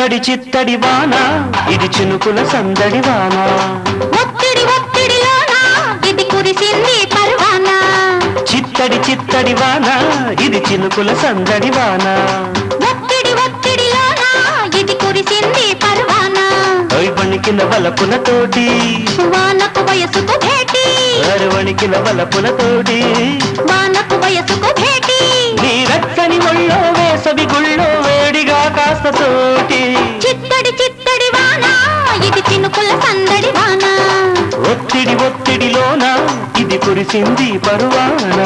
చిత్తడి చిత్తడి వాన ఇది చినుకుల సందడి వాన ఒత్తిడి ఒత్తిడిలోన ఇది కురిసింది పర్వాన చిత్తడి చిత్తడి వాన ఇది చినుకుల సందడి వాన ఒత్తిడి ఒత్తిడిలోన ఇది కురిసింది పర్వాన వణికిన వలపులతోటి వానకు వయసుకు భేటీ వణికిన వలపులతోటి వానకు వయసుకు భేటీ నీ రచ్చని ఒళ్ళో వేసవి గుళ్ళో వేడిగా కాస్త తోటి చిత్తడి చిత్తడి వాన ఇది చినుకుల సందడి వాన ఒత్తిడి ఒత్తిడిలోన ఇది కురిసింది పరువాన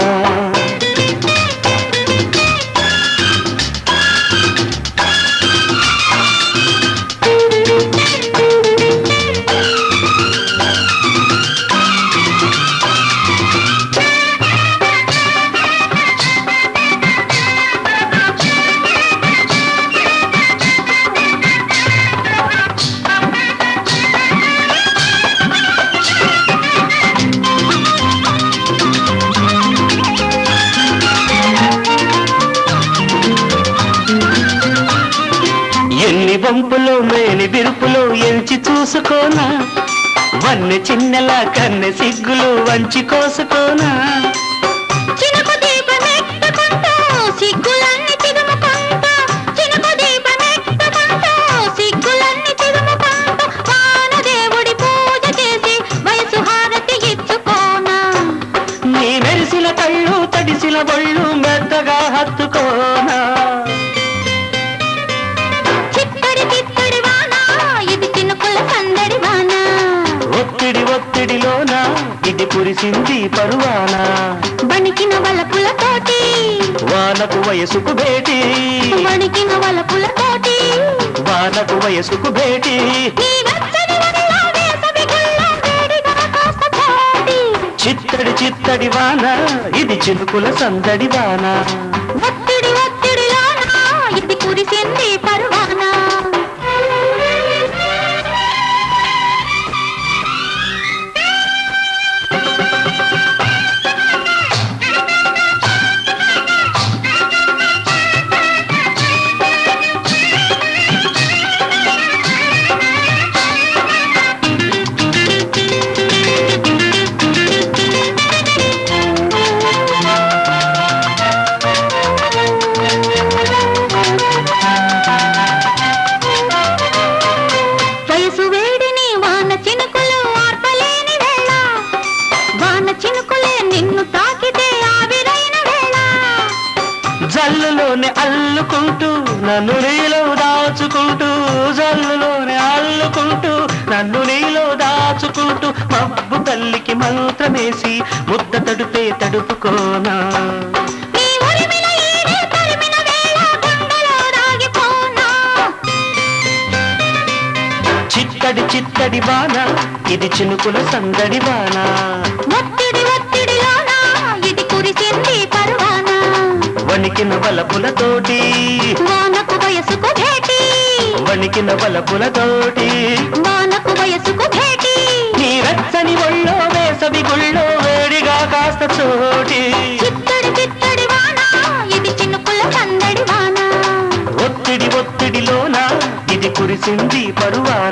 ఎన్ని వంపులో మేని విరుపులో ఎంచి చూసుకోనా వన్నె చిన్నెల కన్నె సిగ్గులు వంచి కోసుకోనా చినుకు దీపమెట్టుకుంటూ సిగ్గులన్నీ చిదుముకుంటూ చినుకు దీపమెట్టుకుంటూ సిగ్గులన్నీ చిదుముకుంటూ వానదేవుడి పూజ చేసి వయసు హారతి ఇచ్చుకోనా నీ మెరిసిన కళ్ళు తడిసిన ఒళ్ళు మెత్తగా హత్తుకోనా ఒత్తిడి ఒత్తిడిలోన ఇది కురిసింది పరువాన వణికిన వలపులతోటి వానకు వయసుకు భేటీ వణికిన వలపులతోటి వానకు వయసుకు భేటీ నీ వెచ్చని ఒడిలో వేసవి గుళ్ళో వేడిగా కాస్త చోటి చిత్తడి చిత్తడి వాన ఇది చినుకుల సందడి వాన ఒత్తిడి ఒత్తిడిలోన ఇది కురిసింది పర్వాన జల్లులోనే అల్లుకుంటూ నన్ను నీలో దాచుకుంటూ జల్లులోనే అల్లుకుంటూ నన్ను నీలో దాచుకుంటూ మబ్బు తల్లికి మంత్రమేసి ముద్ద తడుపే తడుపుకోనా చిత్తడి చిత్తడి వాన ఇది చినుకుల సందడి వాన ఒత్తిడి ఒత్తిడిలోన ఇది కురిసింది పర్వాన వణికిన వలపులతోటి వానకు వయసుకు భేటీ వణికిన వలపులతోటి వానకు వయసుకు భేటీ నీ రచ్చని ఒళ్ళో వేసవి గుళ్ళో వేడిగా కాస్త చోటి చిత్తడి చిత్తడి వాన ఇది చినుకుల సందడి వాన ఒత్తిడి ఒత్తిడిలోన ఇది కురిసింది పరువాన